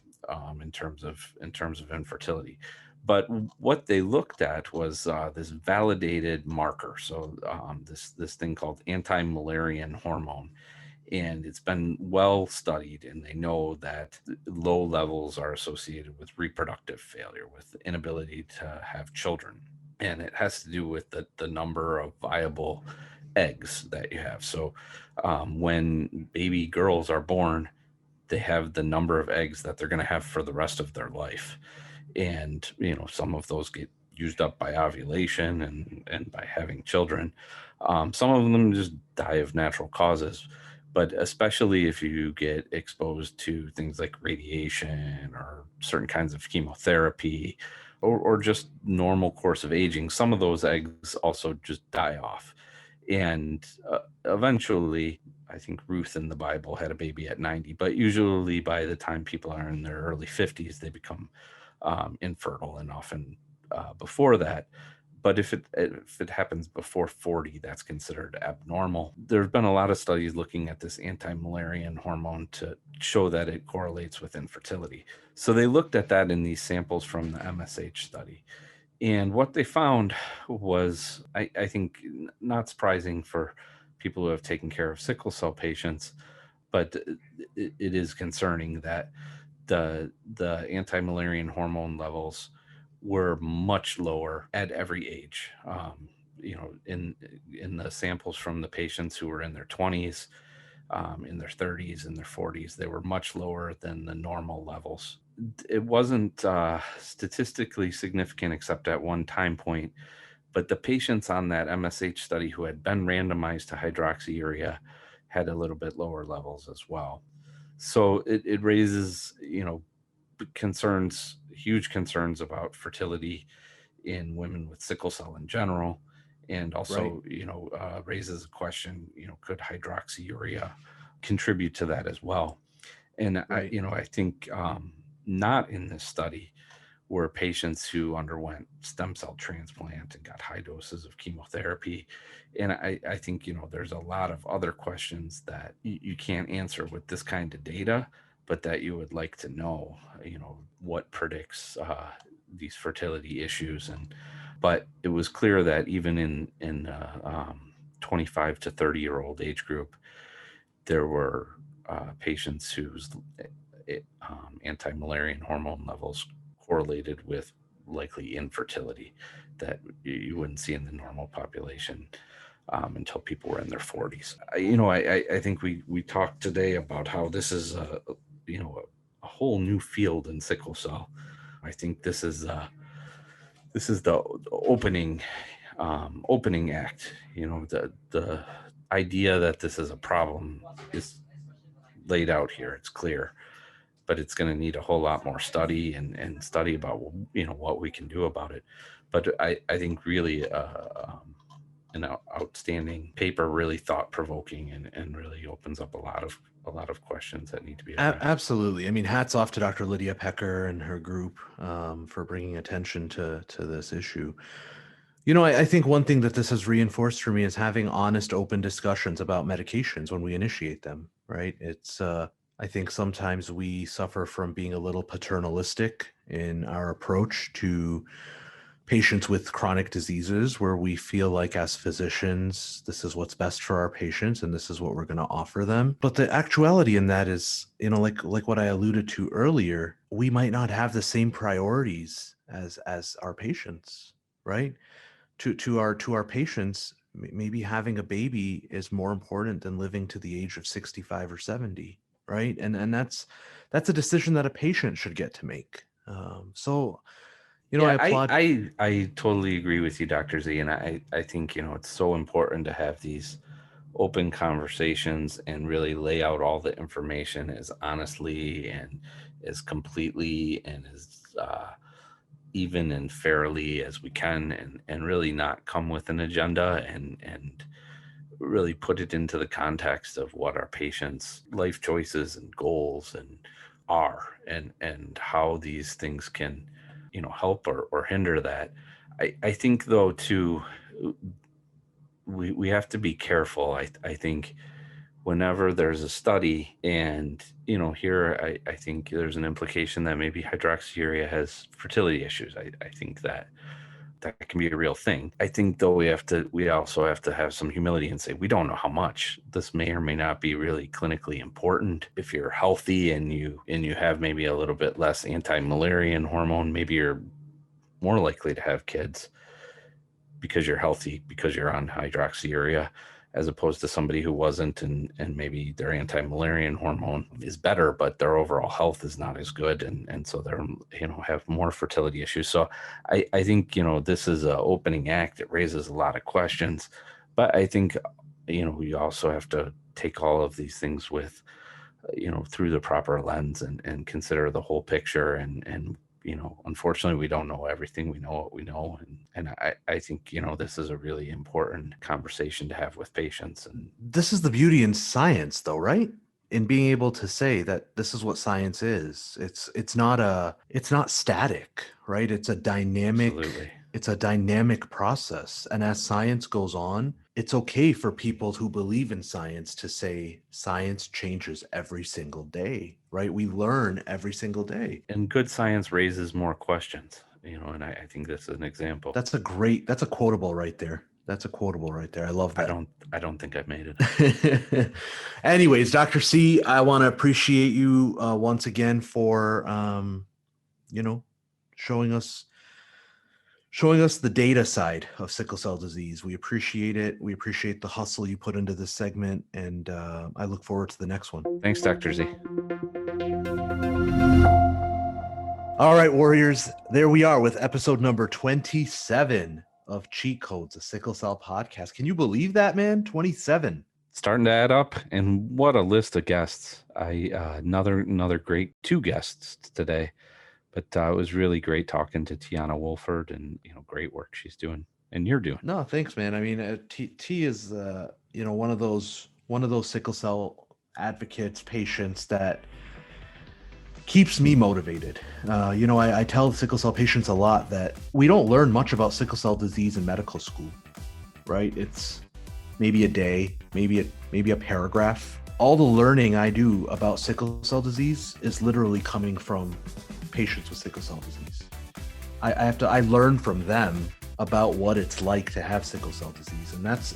in terms of infertility. But what they looked at was this validated marker. So this thing called anti-Malarian hormone, and it's been well studied, and they know that low levels are associated with reproductive failure, with inability to have children, and it has to do with the number of viable eggs that you have. So when baby girls are born, they have the number of eggs that they're going to have for the rest of their life. And, some of those get used up by ovulation and by having children. Some of them just die of natural causes. But especially if you get exposed to things like radiation or certain kinds of chemotherapy or just normal course of aging, some of those eggs also just die off. And eventually, I think Ruth in the Bible had a baby at 90, but usually by the time people are in their early 50s, they become infertile, and often before that. But if it happens before 40, that's considered abnormal. There's been a lot of studies looking at this anti-Malarian hormone to show that it correlates with infertility. So they looked at that in these samples from the MSH study. And what they found was, I think, not surprising for people who have taken care of sickle cell patients, but it is concerning that the anti-Malarian hormone levels were much lower at every age. In the samples from the patients who were in their 20s, in their 30s, in their 40s, they were much lower than the normal levels. It wasn't statistically significant except at one time point, but the patients on that MSH study who had been randomized to hydroxyurea had a little bit lower levels as well. So it raises, huge concerns about fertility in women with sickle cell in general, and also, raises a question, could hydroxyurea contribute to that as well? And Right. I think not in this study were patients who underwent stem cell transplant and got high doses of chemotherapy. And I think, there's a lot of other questions that you can't answer with this kind of data, but that you would like to know, what predicts these fertility issues. But it was clear that even in 25 to 30-year-old age group, there were patients whose anti-Malarian hormone levels correlated with likely infertility that you wouldn't see in the normal population until people were in their 40s. I think we talked today about how this is a whole new field in sickle cell. I think this is the opening act. The idea that this is a problem is laid out here. It's clear, but it's going to need a whole lot more study and study about what we can do about it. But I think really an outstanding paper, really thought provoking, and really opens up a lot of questions that need to be addressed. Absolutely. I mean, hats off to Dr. Lydia Pecker and her group for bringing attention to this issue. I think one thing that this has reinforced for me is having honest, open discussions about medications when we initiate them, right? It's, I think sometimes we suffer from being a little paternalistic in our approach to patients with chronic diseases, where we feel like as physicians, this is what's best for our patients and this is what we're going to offer them. But the actuality in that is, like what I alluded to earlier, we might not have the same priorities as our patients, right? To our patients, maybe having a baby is more important than living to the age of 65 or 70, right? And that's a decision that a patient should get to make. I applaud. I totally agree with you, Dr. Z, and I think it's so important to have these open conversations and really lay out all the information as honestly and as completely and as even and fairly as we can, and really not come with an agenda, and really put it into the context of what our patients' life choices and goals are, and how these things can help or hinder that. I think, though, too, we have to be careful. I think whenever there's a study, and here I think there's an implication that maybe hydroxyurea has fertility issues. I think that can be a real thing. I think though we also have to have some humility and say we don't know how much. This may or may not be really clinically important. If you're healthy and you have maybe a little bit less anti-Malarian hormone, maybe you're more likely to have kids because you're healthy, because you're on hydroxyurea, as opposed to somebody who wasn't, and maybe their anti-Malarian hormone is better, but their overall health is not as good. And so they're, have more fertility issues. So I think, this is an opening act. It raises a lot of questions, but I think, we also have to take all of these things with, through the proper lens and consider the whole picture. And unfortunately, we don't know everything. We know what we know. And I think, this is a really important conversation to have with patients. And this is the beauty in science, though, right? In being able to say that this is what science is. It's not static, right? It's a dynamic. Absolutely. It's a dynamic process. And as science goes on, it's okay for people who believe in science to say science changes every single day, right? We learn every single day. And good science raises more questions, and I think this is an example. That's a quotable right there. That's a quotable right there. I love that. I don't think I've made it. Anyways, Dr. C, I want to appreciate you once again for, showing us the data side of sickle cell disease. We appreciate it. We appreciate the hustle you put into this segment, and I look forward to the next one. Thanks, Dr. Z. All right, Warriors, there we are with episode number 27 of Cheat Codes, a sickle cell podcast. Can you believe that, man? 27. Starting to add up, and what a list of guests. Another great 2 guests today. But it was really great talking to Teonna Woolford, and great work she's doing and you're doing. No, thanks, man. I mean, T is one of those sickle cell advocates, patients that keeps me motivated. I tell sickle cell patients a lot that we don't learn much about sickle cell disease in medical school, right? It's maybe a day, maybe a paragraph. All the learning I do about sickle cell disease is literally coming from patients with sickle cell disease. I learn from them about what it's like to have sickle cell disease, and that's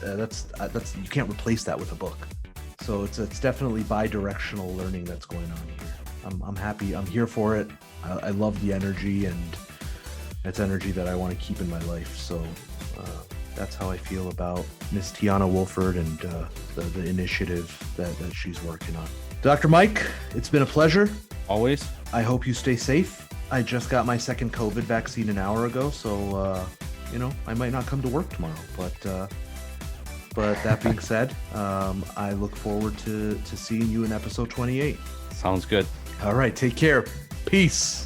you can't replace that with a book. So it's definitely bi-directional learning that's going on here. I'm happy. I'm here for it. I love the energy, and it's energy that I want to keep in my life. So that's how I feel about Miss Teonna Woolford and the initiative that she's working on. Dr. Mike, it's been a pleasure. Always. I hope you stay safe. I just got my second COVID vaccine an hour ago, so I might not come to work tomorrow. But that being said, I look forward to seeing you in episode 28. Sounds good. All right, take care. Peace.